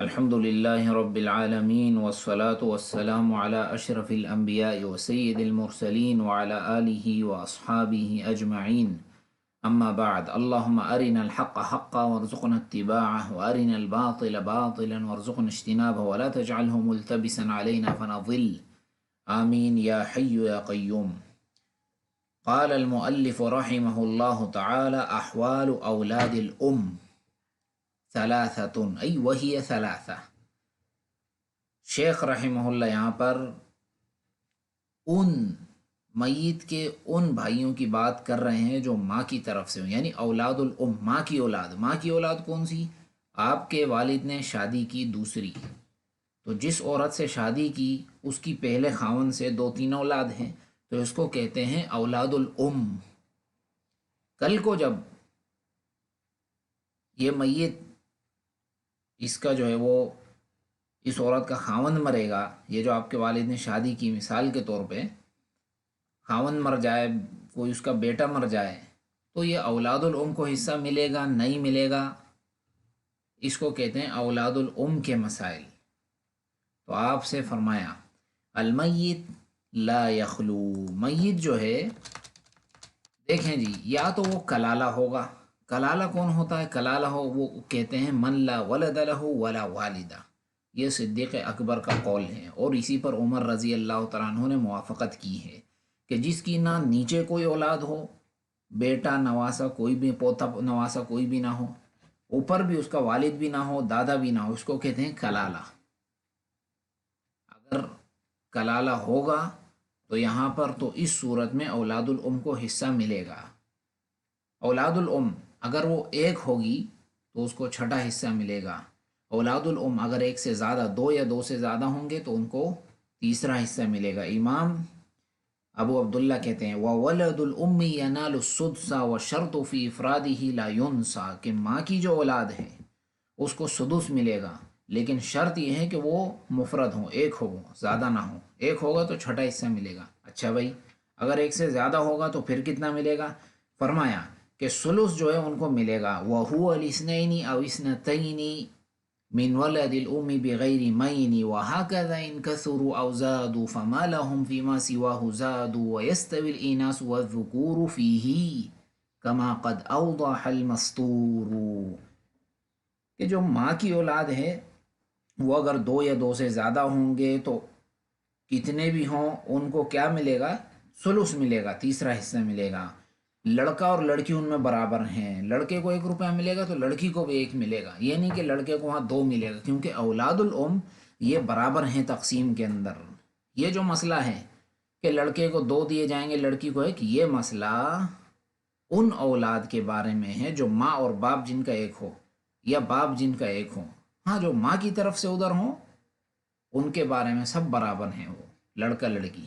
الحمد لله رب العالمين والصلاة والسلام على أشرف الأنبياء وسيد المرسلين وعلى آله وأصحابه أجمعين. أما بعد، اللهم أرنا الحق حقا وارزقنا اتباعه، وأرنا الباطل باطلا وارزقنا اجتنابه، ولا تجعله ملتبسا علينا فنضل. آمين يا حي يا قيوم. قال المؤلف رحمه الله تعالى: أحوال أولاد الأم ثلاثة، أي وهي ثلاثة. شیخ رحمہ اللہ یہاں پر ان میت کے ان بھائیوں کی بات کر رہے ہیں جو ماں کی طرف سے ہوں، یعنی اولاد الام، ماں کی اولاد. ماں کی اولاد کون سی؟ آپ کے والد نے شادی کی دوسری، تو جس عورت سے شادی کی اس کی پہلے خاون سے 2-3 اولاد ہیں، تو اس کو کہتے ہیں اولاد الام. کل کو جب یہ میت، اس کا جو ہے وہ اس عورت کا خاوند مرے گا، یہ جو آپ کے والد نے شادی کی، مثال کے طور پہ خاوند مر جائے، کوئی اس کا بیٹا مر جائے، تو یہ اولاد الام کو حصہ ملے گا نہیں ملے گا، اس کو کہتے ہیں اولاد الام کے مسائل. تو آپ سے فرمایا المیت لا یخلو، میت جو ہے دیکھیں جی، یا تو وہ کلالہ ہوگا. کلالہ کون ہوتا ہے؟ کلالہ ہو وہ کہتے ہیں من لا ولد لہ ولا والدہ. یہ صدیق اکبر کا قول ہے، اور اسی پر عمر رضی اللہ تعالیٰ عنہ نے موافقت کی ہے کہ جس کی نہ نیچے کوئی اولاد ہو، بیٹا نواسا کوئی بھی، پوتا نواسا کوئی بھی نہ ہو، اوپر بھی اس کا والد بھی نہ ہو، دادا بھی نہ ہو، اس کو کہتے ہیں کلالہ. اگر کلالہ ہوگا تو یہاں پر تو اس صورت میں اولاد الام کو حصہ ملے گا. اولاد الام اگر وہ ایک ہوگی تو اس کو چھٹا حصہ ملے گا. اولاد الام اگر ایک سے زیادہ، 2 یا 2 سے زیادہ ہوں گے تو ان کو تیسرا حصہ ملے گا. امام ابو عبداللہ کہتے ہیں وَوَلَدُ الْأُمِّ يَنَالُ السُّدْسَ وَالشَّرْطُ فِي إِفْرَادِهِ لَا يُنْسَى، کہ ماں کی جو اولاد ہے اس کو سدس ملے گا، لیکن شرط یہ ہے کہ وہ مفرد ہوں، ایک ہو، زیادہ نہ ہو. ایک ہوگا تو چھٹا حصہ ملے گا. اچھا بھائی، اگر ایک سے زیادہ ہوگا تو پھر کتنا ملے گا؟ فرمایا کہ ثلث جو ہے ان کو ملے گا. وَهُوَ الْإِثْنَيْنِ أَوْ اثْنَتَيْنِ من ولد الأم بغير مين وهكذا إن كثروا أو زادوا فما لهم فيما سواه زادوا ويستوي الإناث والذكور فيه كما قد أوضح المسطور. کہ جو ماں کی اولاد ہے وہ اگر 2 یا 2 سے زیادہ ہوں گے تو کتنے بھی ہوں ان کو کیا ملے گا؟ ثلث ملے گا، تیسرا حصہ ملے گا. لڑکا اور لڑکی ان میں برابر ہیں، لڑکے کو 1 روپیہ ملے گا تو لڑکی کو بھی 1 ملے گا. یہ نہیں کہ لڑکے کو وہاں 2 ملے گا، کیونکہ اولاد الام یہ برابر ہیں تقسیم کے اندر. یہ جو مسئلہ ہے کہ لڑکے کو 2 دیے جائیں گے لڑکی کو 1، یہ مسئلہ ان اولاد کے بارے میں ہے جو ماں اور باپ جن کا 1 ہو، یا باپ جن کا 1 ہو. ہاں، جو ماں کی طرف سے ادھر ہوں ان کے بارے میں سب برابر ہیں، وہ لڑکا لڑکی.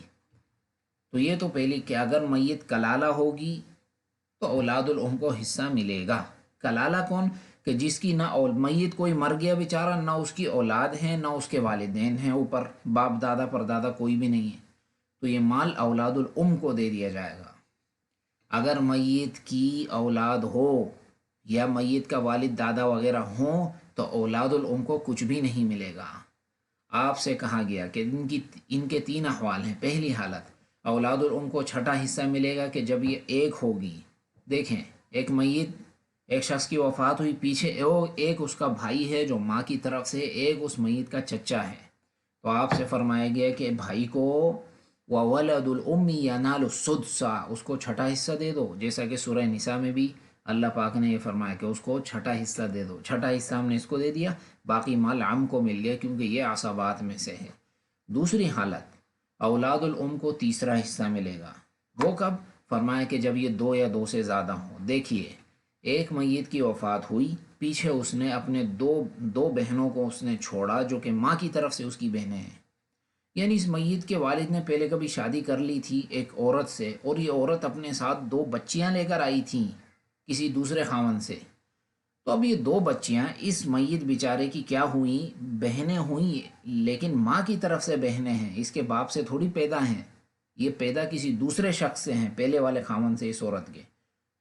تو یہ تو پہلی کہ اگر میت کلالہ ہوگی تو اولاد الام کو حصہ ملے گا. کلالہ کون؟ کہ جس کی نہ میت کوئی مر گیا بیچارہ، نہ اس کی اولاد ہیں نہ اس کے والدین ہیں، اوپر باپ دادا پر دادا کوئی بھی نہیں ہے، تو یہ مال اولاد الام کو دے دیا جائے گا. اگر میت کی اولاد ہو یا میت کا والد دادا وغیرہ ہوں تو اولاد الام کو کچھ بھی نہیں ملے گا. آپ سے کہا گیا کہ ان کے 3 احوال ہیں. پہلی حالت، اولاد الام کو چھٹا حصہ ملے گا کہ جب یہ 1 ہوگی. دیکھیں، ایک میت، ایک شخص کی وفات ہوئی، پیچھے ایک اس کا بھائی ہے جو ماں کی طرف سے، ایک اس میت کا چچا ہے. تو آپ سے فرمایا گیا کہ بھائی کو وَوَلَدُ الْأُمِّ يَنَالُ السُّدْسَ، اس کو چھٹا حصہ دے دو، جیسا کہ سورہ نساء میں بھی اللہ پاک نے یہ فرمایا کہ اس کو چھٹا حصہ دے دو. چھٹا حصہ ہم نے اس کو دے دیا، باقی مال عم کو مل گیا کیونکہ یہ عصبات میں سے ہے. دوسری حالت، اولاد الام کو تیسرا حصہ ملے گا. وہ کب؟ فرمایا کہ جب یہ 2 یا 2 سے زیادہ ہوں. دیکھیے، ایک میت کی وفات ہوئی، پیچھے اس نے اپنے دو بہنوں کو اس نے چھوڑا جو کہ ماں کی طرف سے اس کی بہنیں ہیں. یعنی اس میت کے والد نے پہلے کبھی شادی کر لی تھی ایک عورت سے، اور یہ عورت اپنے ساتھ 2 بچیاں لے کر آئی تھیں کسی دوسرے خاوند سے. تو اب یہ 2 بچیاں اس میت بیچارے کی کیا ہوئیں؟ بہنیں ہوئیں، لیکن ماں کی طرف سے بہنیں ہیں، اس کے باپ سے تھوڑی پیدا ہیں، یہ پیدا کسی دوسرے شخص سے ہیں، پہلے والے خاوند سے اس عورت کے.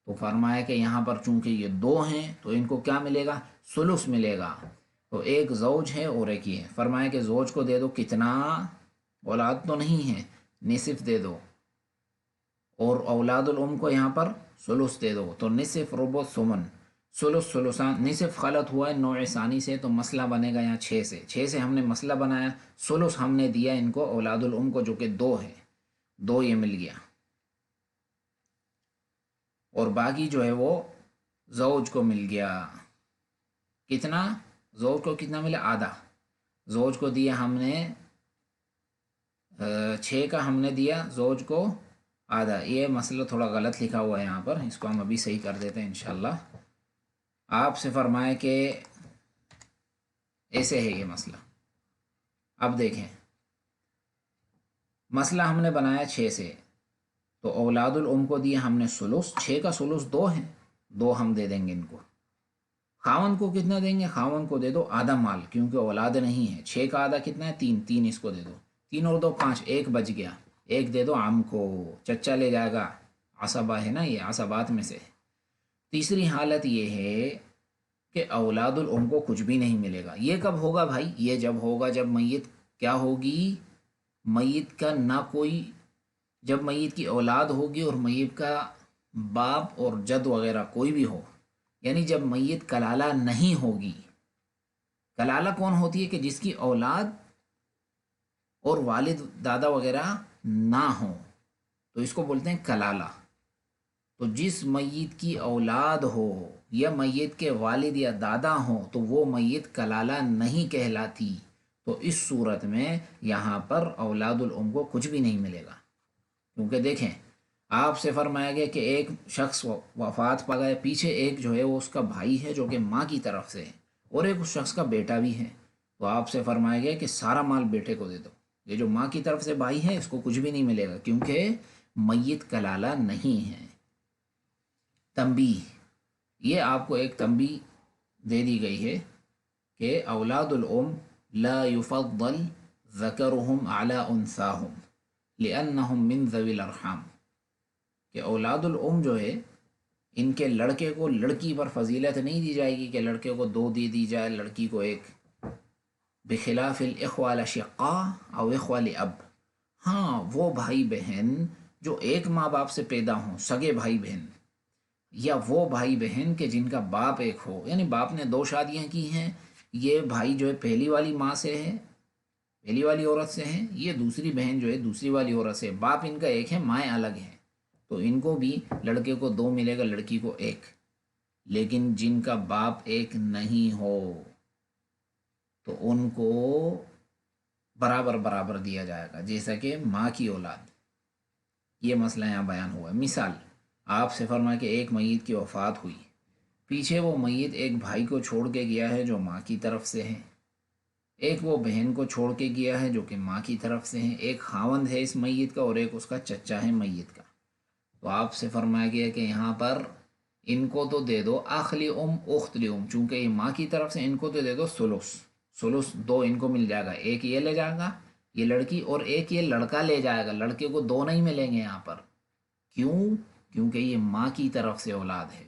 تو فرمایا کہ یہاں پر چونکہ یہ 2 ہیں تو ان کو کیا ملے گا؟ ثلث ملے گا. تو ایک زوج ہے اور ایک یہ ہے، فرمایا کہ زوج کو دے دو کتنا، اولاد تو نہیں ہے، نصف دے دو، اور اولاد الام کو یہاں پر ثلث دے دو، تو نصف ربع ثمن، ثلث ثلثان، نصف غلط ہوا ہے نوع ثانی سے، تو مسئلہ بنے گا یہاں 6 سے ہم نے مسئلہ بنایا، ثلث ہم نے دیا ان کو اولاد الام کو جو کہ 2 ہے، 2 یہ مل گیا، اور باقی جو ہے وہ زوج کو مل گیا، کتنا، زوج کو کتنا ملا، آدھا، زوج کو دیا ہم نے 6 کا ہم نے دیا زوج کو آدھا، یہ مسئلہ تھوڑا غلط لکھا ہوا ہے یہاں پر، اس کو ہم ابھی صحیح کر دیتے ہیں انشاءاللہ۔ آپ سے فرمائے کہ ایسے ہے یہ مسئلہ، اب دیکھیں مسئلہ ہم نے بنایا 6 سے، تو اولاد الام کو دیا ہم نے ثلث، 6 کا ثلث 2 ہے، 2 ہم دے دیں گے ان کو، خاون کو کتنا دیں گے، خاون کو دے دو آدھا مال کیونکہ اولاد نہیں ہے، 6 کا آدھا کتنا ہے 3، 3 اس کو دے دو، 3 اور 2 5، 1 بچ گیا، 1 دے دو عم کو، چچا لے جائے گا، عصبہ ہے نا یہ عصبات میں سے۔ تیسری حالت یہ ہے کہ اولاد الام کو کچھ بھی نہیں ملے گا، یہ کب ہوگا بھائی، یہ جب ہوگا جب میت کیا ہوگی، میت کا نہ کوئی، جب میت کی اولاد ہوگی اور میت کا باپ اور جد وغیرہ کوئی بھی ہو، یعنی جب میت کلالہ نہیں ہوگی، کلالہ کون ہوتی ہے کہ جس کی اولاد اور والد دادا وغیرہ نہ ہوں، تو اس کو بولتے ہیں کلالہ، تو جس میت کی اولاد ہو یا میت کے والد یا دادا ہوں تو وہ میت کلالہ نہیں کہلاتی، تو اس صورت میں یہاں پر اولاد الام کو کچھ بھی نہیں ملے گا، کیونکہ دیکھیں آپ سے فرمایا گیا کہ ایک شخص وفات پا گیا، پیچھے ایک جو ہے وہ اس کا بھائی ہے جو کہ ماں کی طرف سے ہے، اور ایک اس شخص کا بیٹا بھی ہے، تو آپ سے فرمایا گیا کہ سارا مال بیٹے کو دے دو، یہ جو ماں کی طرف سے بھائی ہے اس کو کچھ بھی نہیں ملے گا کیونکہ میت کلالہ نہیں ہے۔ تنبیہ، یہ آپ کو ایک تنبیہ دے دی گئی ہے کہ اولاد الام لا يفضل ذکرهم على انثاهم لانهم من ذوی الارحام، کہ اولاد الام جو ہے ان کے لڑکے کو لڑکی پر فضیلت نہیں دی جائے گی کہ لڑکے کو 2 دے دی جائے لڑکی کو 1، بخلاف الاخوہ الاشقاء او اخوہ لاب، ہاں وہ بھائی بہن جو ایک ماں باپ سے پیدا ہوں، سگے بھائی بہن، یا وہ بھائی بہن کہ جن کا باپ ایک ہو، یعنی باپ نے 2 شادیاں کی ہیں، یہ بھائی جو ہے پہلی والی ماں سے ہے، پہلی والی عورت سے ہیں، یہ دوسری بہن جو ہے دوسری والی عورت سے، باپ ان کا ایک ہے مائیں الگ ہیں، تو ان کو بھی لڑکے کو 2 ملے گا لڑکی کو 1، لیکن جن کا باپ ایک نہیں ہو تو ان کو برابر برابر دیا جائے گا جیسا کہ ماں کی اولاد، یہ مسئلہ یہاں بیان ہوا ہے۔ مثال آپ سے فرمایا کہ ایک میت کی وفات ہوئی، پیچھے وہ میت ایک بھائی کو چھوڑ کے گیا ہے جو ماں کی طرف سے ہے، ایک وہ بہن کو چھوڑ کے گیا ہے جو کہ ماں کی طرف سے ہے، ایک خاوند ہے اس میت کا اور ایک اس کا چچا ہے میت کا، تو آپ سے فرمایا گیا کہ یہاں پر ان کو تو دے دو اخلی ام اخت لی ام، چونکہ یہ ماں کی طرف سے ان کو تو دے دو ثلث، ثلث 2 ان کو مل جائے گا، ایک یہ لے جائے گا یہ لڑکی اور ایک یہ لڑکا لے جائے گا، لڑکے کو 2 نہیں ملیں گے یہاں پر، کیوں، کیونکہ یہ ماں کی طرف سے اولاد ہے،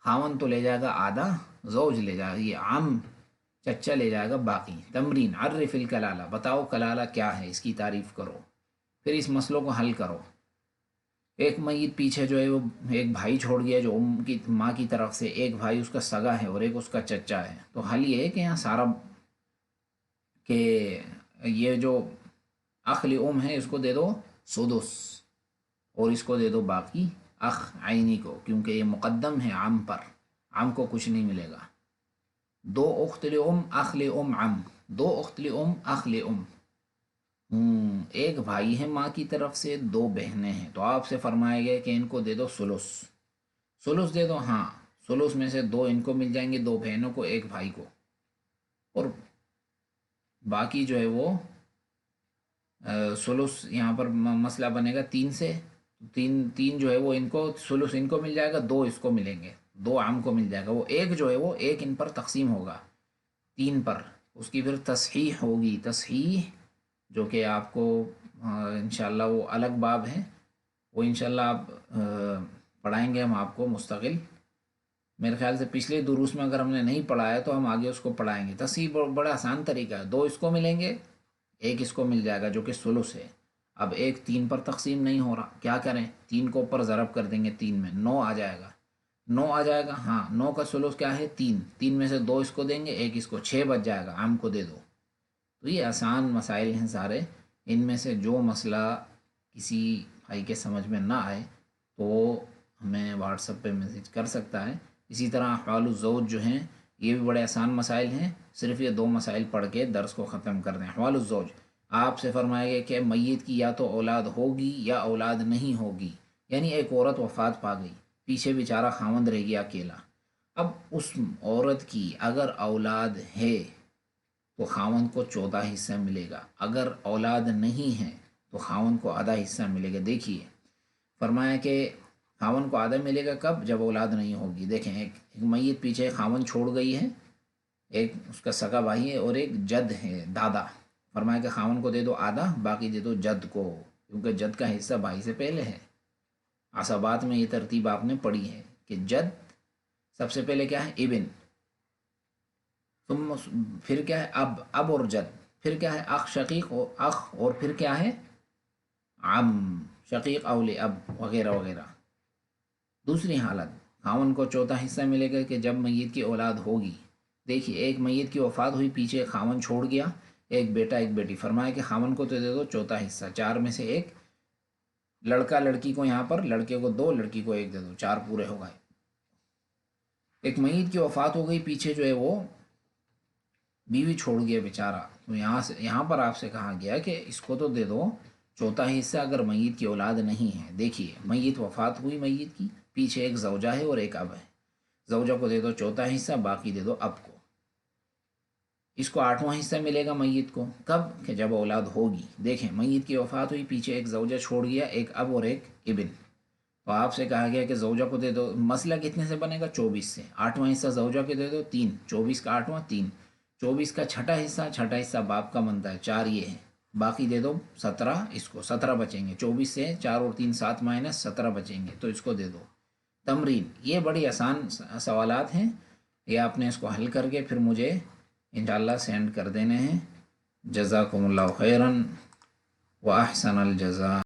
خاون تو لے جائے گا آدھا، زوج لے جائے گا، یہ عام چچا لے جائے گا باقی۔ تمرین عرف الکلالہ، بتاؤ کلالہ کیا ہے، اس کی تعریف کرو، پھر اس مسئلوں کو حل کرو۔ ایک میت پیچھے جو ہے وہ ایک بھائی چھوڑ گیا جو ماں کی طرف سے، ایک بھائی اس کا سگا ہے اور ایک اس کا چچا ہے، تو حل یہ ہے کہ یہاں سارا کہ یہ جو اخلی ام ہے اس کو دے دو سدس، اور اس کو دے دو باقی اخ عینی کو، کیونکہ یہ مقدم ہے عم پر، عم کو کچھ نہیں ملے گا۔ 2 اخت ام اخ ام عم، 2 اخت ام اخ ام، ایک بھائی ہے ماں کی طرف سے، 2 بہنیں ہیں، تو آپ سے فرمایا گیا کہ ان کو دے دو ثلث، ثلث دے دو، ہاں ثلث میں سے 2 ان کو مل جائیں گے، 2 بہنوں کو 1 بھائی کو، اور باقی جو ہے وہ ثلث یہاں پر مسئلہ بنے گا 3 سے، تین جو ہے وہ ان کو ثلث ان کو مل جائے گا، 2 اس کو ملیں گے، 2 عام کو مل جائے گا، وہ ایک جو ہے وہ 1 ان پر تقسیم ہوگا 3 پر، اس کی پھر تصحیح ہوگی، تصحیح جو کہ آپ کو انشاءاللہ وہ الگ باب ہے، وہ انشاءاللہ آپ پڑھائیں گے ہم آپ کو مستقل، میرے خیال سے پچھلے دروس میں اگر ہم نے نہیں پڑھایا تو ہم آگے اس کو پڑھائیں گے. تصحیح بڑا آسان طریقہ ہے. 2 اس کو ملیں گے، ایک اس کو مل جائے گا جو کہ ثلث ہے. اب ایک 3 پر تقسیم نہیں ہو رہا، کیا کریں؟ 3 کو اوپر ضرب کر دیں گے 3 میں، 9 آ جائے گا. 9 آ جائے گا. ہاں 9 کا ثلث کیا ہے؟ 3. 3 میں سے 2 اس کو دیں گے، ایک اس کو، 6 بچ جائے گا. عام کو دے دو. تو یہ آسان مسائل ہیں سارے. ان میں سے جو مسئلہ کسی بھائی کے سمجھ میں نہ آئے تو ہمیں واٹس ایپ پہ میسیج کر سکتا ہے. اسی طرح احوال الزوج جو ہیں یہ بھی بڑے آسان مسائل ہیں. صرف یہ 2 مسائل پڑھ کے درس کو ختم کر دیں. احوال الزوج آپ سے فرمایا گیا کہ میت کی یا تو اولاد ہوگی یا اولاد نہیں ہوگی. یعنی ایک عورت وفات پا گئی، پیچھے بیچارہ خاوند رہ گیا اکیلا. اب اس عورت کی اگر اولاد ہے تو خاوند کو 14 حصہ ملے گا. اگر اولاد نہیں ہے تو خاوند کو آدھا حصہ ملے گا. دیکھیے فرمایا کہ خاوند کو آدھا ملے گا کب؟ جب اولاد نہیں ہوگی. دیکھیں ایک میت پیچھے خاوند چھوڑ گئی ہے، ایک اس کا سگا بھائی ہے اور ایک جد ہے، دادا. فرمایا کہ خاوند کو دے دو آدھا، باقی دے دو جد کو، کیونکہ جد کا حصہ بھائی سے پہلے ہے. عصبات میں یہ ترتیب آپ نے پڑھی ہے کہ جد سب سے پہلے کیا ہے؟ ابن، ثم پھر کیا ہے؟ اب اور جد، پھر کیا ہے؟ اخ شقیق اور اخ، اور پھر کیا ہے؟ عم شقیق اولی اب وغیرہ وغیرہ. دوسری حالت خاوند کو 14 حصہ ملے گا کہ جب میت کی اولاد ہوگی. دیکھیے ایک میت کی وفات ہوئی، پیچھے خاوند چھوڑ گیا، ایک بیٹا ایک بیٹی. فرمایا کہ خاوند کو تو دے دو 14 حصہ، 4 میں سے ایک. لڑکا لڑکی کو یہاں پر لڑکے کو 2، لڑکی کو 1 دے دو، 4 پورے ہو گئے. ایک میت کی وفات ہو گئی، پیچھے جو ہے وہ بیوی چھوڑ گیا بیچارہ، تو یہاں پر آپ سے کہا گیا کہ اس کو تو دے دو 14 حصہ اگر میت کی اولاد نہیں ہے. دیکھیے میت وفات ہوئی، میت کی پیچھے ایک زوجہ ہے اور ایک اب ہے. زوجہ کو دے دو 14 حصہ، باقی دے دو اب کو. اس کو 8واں حصہ ملے گا میت کو کب؟ کہ جب اولاد ہوگی. دیکھیں میت کی وفات ہوئی، پیچھے ایک زوجہ چھوڑ گیا، ایک اب اور ایک ابن. تو آپ سے کہا گیا کہ زوجہ کو دے دو. مسئلہ کتنے سے بنے گا؟ 24 سے. 8واں حصہ زوجہ کے دے دو 3، 24 کا 8واں 3. 24 کا چھٹا حصہ باپ کا بنتا ہے 4، یہ ہے. باقی دے دو 17 اس کو، 17 بچیں گے. 24 سے 4 اور 3 7 مائنس 17 بچیں گے، تو اس کو دے دو. تمرین یہ بڑی آسان سوالات ہیں، یہ آپ نے اس کو حل کر کے پھر مجھے انشاءاللہ سینڈ کر دینے ہیں. جزاکم اللہ خیراً و احسن الجزاء.